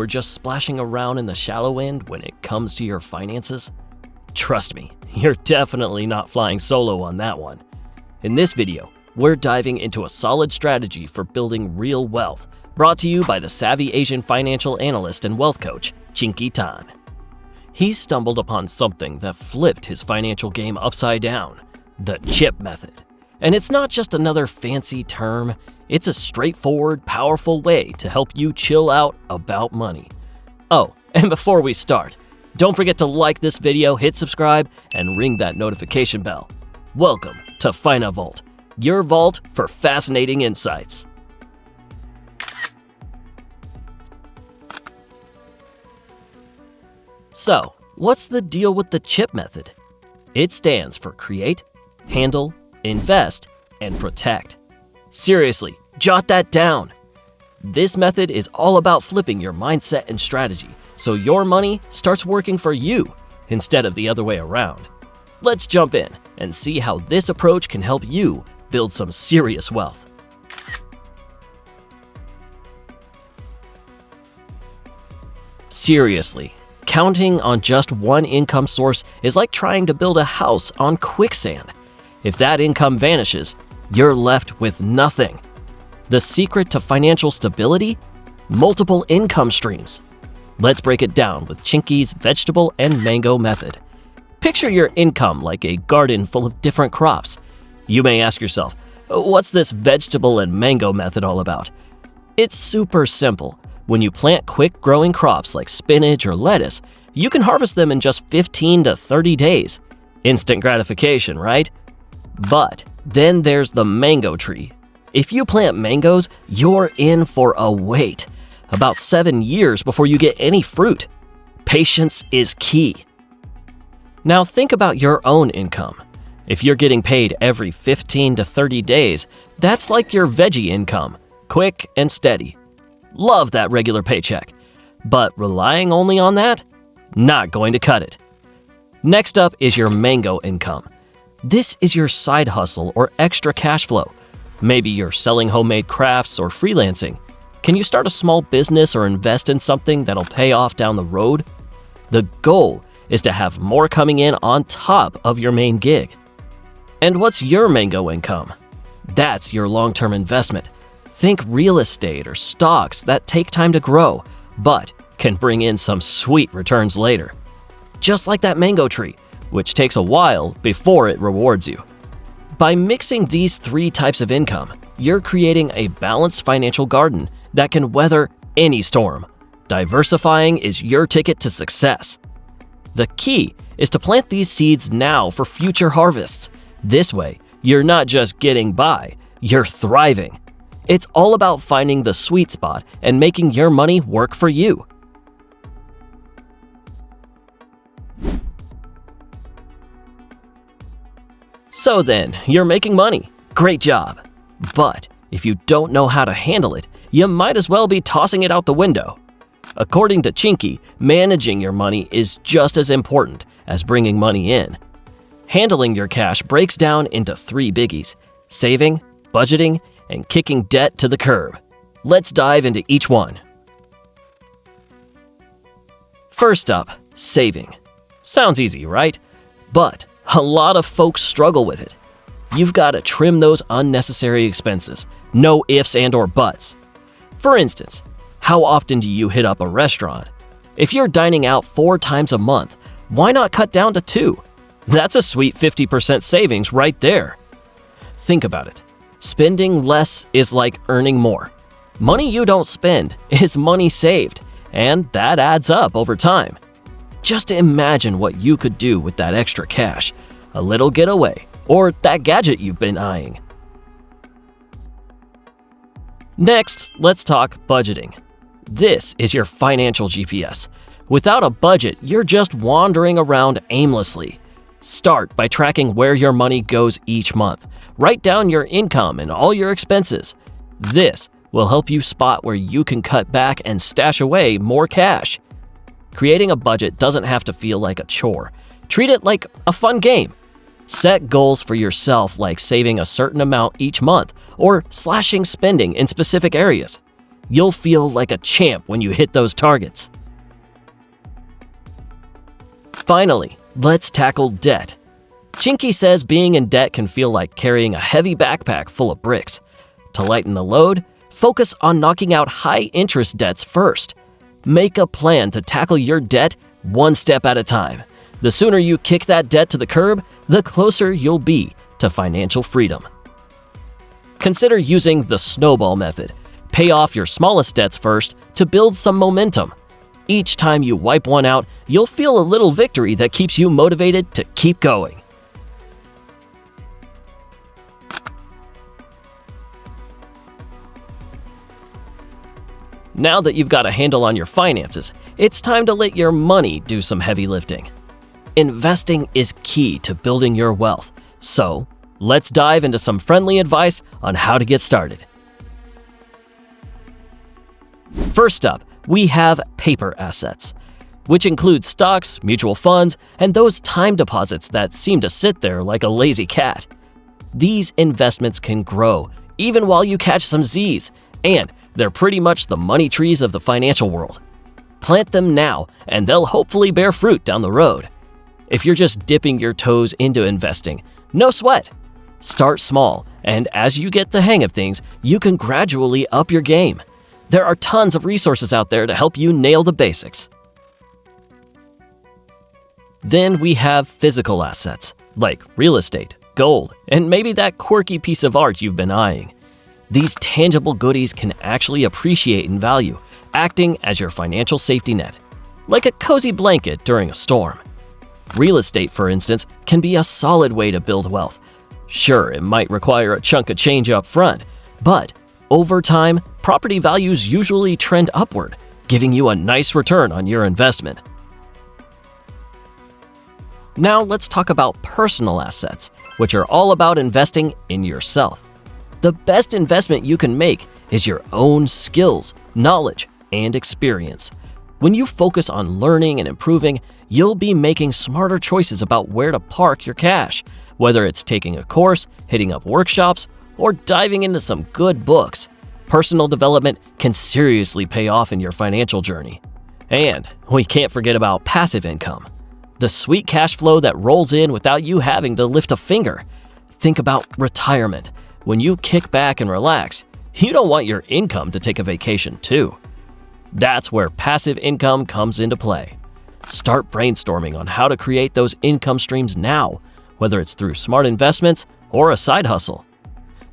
we're just splashing around in the shallow end when it comes to your finances? Trust me, you're definitely not flying solo on that one. In this video, we're diving into a solid strategy for building real wealth, brought to you by the savvy Asian financial analyst and wealth coach, Chinky Tan. He stumbled upon something that flipped his financial game upside down, the CHIP method. And it's not just another fancy term, it's a straightforward, powerful way to help you chill out about money. Oh, and before we start, don't forget to like this video, hit subscribe, and ring that notification bell. Welcome to FinaVault, your vault for fascinating insights. So, what's the deal with the CHIP method? It stands for Create, Handle, Invest, and Protect. Seriously, jot that down. This method is all about flipping your mindset and strategy so your money starts working for you instead of the other way around. Let's jump in and see how this approach can help you build some serious wealth. Seriously, counting on just one income source is like trying to build a house on quicksand. If that income vanishes, you're left with nothing. The secret to financial stability? Multiple income streams. Let's break it down with Chinkee's vegetable and mango method. Picture your income like a garden full of different crops. You may ask yourself, what's this vegetable and mango method all about? It's super simple. When you plant quick-growing crops like spinach or lettuce, you can harvest them in just 15 to 30 days. Instant gratification, right? But then there's the mango tree. If you plant mangoes, you're in for a wait. About 7 years before you get any fruit. Patience is key. Now think about your own income. If you're getting paid every 15 to 30 days, that's like your veggie income, quick and steady. Love that regular paycheck. But relying only on that? Not going to cut it. Next up is your mango income. This is your side hustle or extra cash flow. Maybe you're selling homemade crafts or freelancing. Can you start a small business or invest in something that'll pay off down the road? The goal is to have more coming in on top of your main gig. And what's your mango income? That's your long-term investment. Think real estate or stocks that take time to grow, but can bring in some sweet returns later. Just like that mango tree, which takes a while before it rewards you. By mixing these three types of income, you're creating a balanced financial garden that can weather any storm. Diversifying is your ticket to success. The key is to plant these seeds now for future harvests. This way, you're not just getting by, you're thriving. It's all about finding the sweet spot and making your money work for you. So then, you're making money. Great job. But if you don't know how to handle it, you might as well be tossing it out the window. According to Chinkee, managing your money is just as important as bringing money in. Handling your cash breaks down into three biggies: saving, budgeting, and kicking debt to the curb. Let's dive into each one. First up, saving. Sounds easy, right? But a lot of folks struggle with it. You've got to trim those unnecessary expenses. No ifs and or buts. For instance, how often do you hit up a restaurant? If you're dining out 4 times a month, why not cut down to 2? That's a sweet 50% savings right there. Think about it. Spending less is like earning more. Money you don't spend is money saved, and that adds up over time. Just imagine what you could do with that extra cash, a little getaway, or that gadget you've been eyeing. Next, let's talk budgeting. This is your financial GPS. Without a budget, you're just wandering around aimlessly. Start by tracking where your money goes each month. Write down your income and all your expenses. This will help you spot where you can cut back and stash away more cash. Creating a budget doesn't have to feel like a chore. Treat it like a fun game. Set goals for yourself like saving a certain amount each month or slashing spending in specific areas. You'll feel like a champ when you hit those targets. Finally, let's tackle debt. Chinkee says being in debt can feel like carrying a heavy backpack full of bricks. To lighten the load, focus on knocking out high-interest debts first. Make a plan to tackle your debt one step at a time. The sooner you kick that debt to the curb, the closer you'll be to financial freedom. Consider using the snowball method. Pay off your smallest debts first to build some momentum. Each time you wipe one out, you'll feel a little victory that keeps you motivated to keep going. Now that you've got a handle on your finances, it's time to let your money do some heavy lifting. Investing is key to building your wealth, so let's dive into some friendly advice on how to get started. First up, we have paper assets, which include stocks, mutual funds, and those time deposits that seem to sit there like a lazy cat. These investments can grow even while you catch some Z's, and they're pretty much the money trees of the financial world. Plant them now, and they'll hopefully bear fruit down the road. If you're just dipping your toes into investing, no sweat. Start small, and as you get the hang of things, you can gradually up your game. There are tons of resources out there to help you nail the basics. Then we have physical assets, like real estate, gold, and maybe that quirky piece of art you've been eyeing. These tangible goodies can actually appreciate in value, acting as your financial safety net, like a cozy blanket during a storm. Real estate, for instance, can be a solid way to build wealth. Sure, it might require a chunk of change up front, but over time, property values usually trend upward, giving you a nice return on your investment. Now let's talk about personal assets, which are all about investing in yourself. The best investment you can make is your own skills, knowledge, and experience. When you focus on learning and improving, you'll be making smarter choices about where to park your cash, whether it's taking a course, hitting up workshops, or diving into some good books. Personal development can seriously pay off in your financial journey. And we can't forget about passive income, the sweet cash flow that rolls in without you having to lift a finger. Think about retirement. When you kick back and relax, you don't want your income to take a vacation too. That's where passive income comes into play. Start brainstorming on how to create those income streams now, whether it's through smart investments or a side hustle.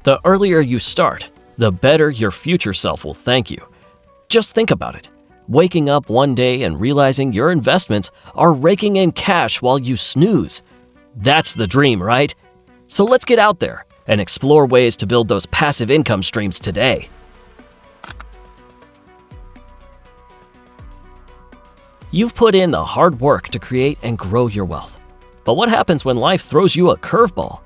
The earlier you start, the better your future self will thank you. Just think about it. Waking up one day and realizing your investments are raking in cash while you snooze. That's the dream, right? So let's get out there and explore ways to build those passive income streams today. You've put in the hard work to create and grow your wealth. But what happens when life throws you a curveball?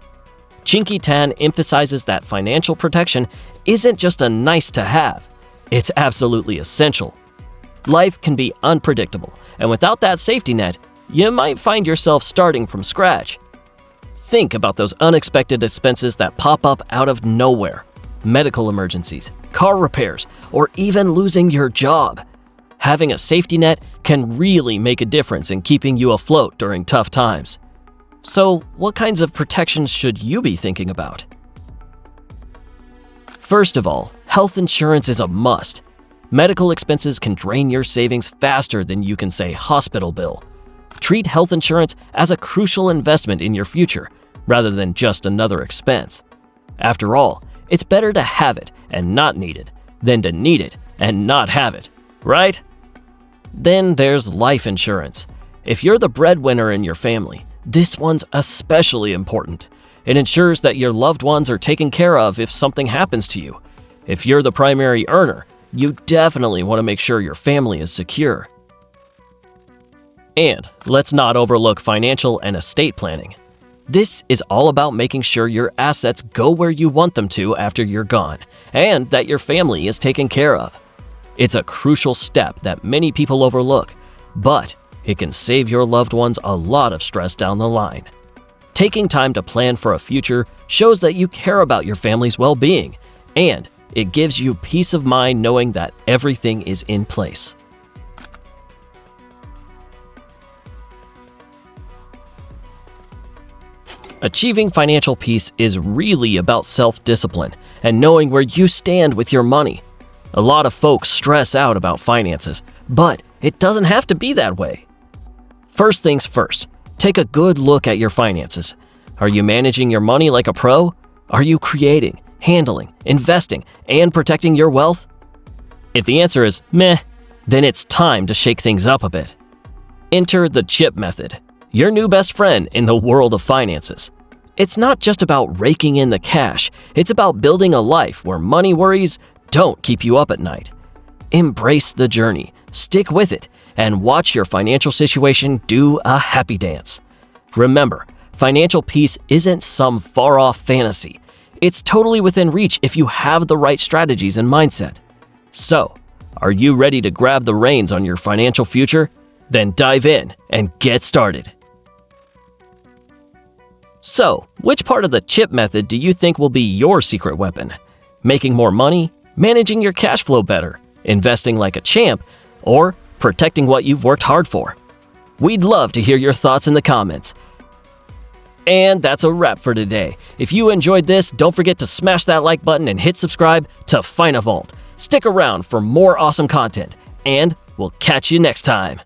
Chinky Tan emphasizes that financial protection isn't just a nice to have, it's absolutely essential. Life can be unpredictable, and without that safety net, you might find yourself starting from scratch. Think about those unexpected expenses that pop up out of nowhere. Medical emergencies, car repairs, or even losing your job. Having a safety net can really make a difference in keeping you afloat during tough times. So, what kinds of protections should you be thinking about? First of all, health insurance is a must. Medical expenses can drain your savings faster than you can say hospital bill. Treat health insurance as a crucial investment in your future, rather than just another expense. After all, it's better to have it and not need it, than to need it and not have it, right? Then there's life insurance. If you're the breadwinner in your family, this one's especially important. It ensures that your loved ones are taken care of if something happens to you. If you're the primary earner, you definitely want to make sure your family is secure. And let's not overlook financial and estate planning. This is all about making sure your assets go where you want them to after you're gone, and that your family is taken care of. It's a crucial step that many people overlook, but it can save your loved ones a lot of stress down the line. Taking time to plan for a future shows that you care about your family's well-being, and It gives you peace of mind knowing that everything is in place. Achieving financial peace is really about self-discipline and knowing where you stand with your money. A lot of folks stress out about finances, but it doesn't have to be that way. First things first, take a good look at your finances. Are you managing your money like a pro? Are you creating, handling, investing, and protecting your wealth? If the answer is meh, then it's time to shake things up a bit. Enter the CHIP method, your new best friend in the world of finances. It's not just about raking in the cash, it's about building a life where money worries don't keep you up at night. Embrace the journey, stick with it, and watch your financial situation do a happy dance. Remember, financial peace isn't some far-off fantasy. It's totally within reach if you have the right strategies and mindset. So, are you ready to grab the reins on your financial future? Then dive in and get started. So, which part of the CHIP method do you think will be your secret weapon? Making more money, managing your cash flow better, investing like a champ, or protecting what you've worked hard for? We'd love to hear your thoughts in the comments. And that's a wrap for today. If you enjoyed this, don't forget to smash that like button and hit subscribe to FinaVault. Stick around for more awesome content, and we'll catch you next time.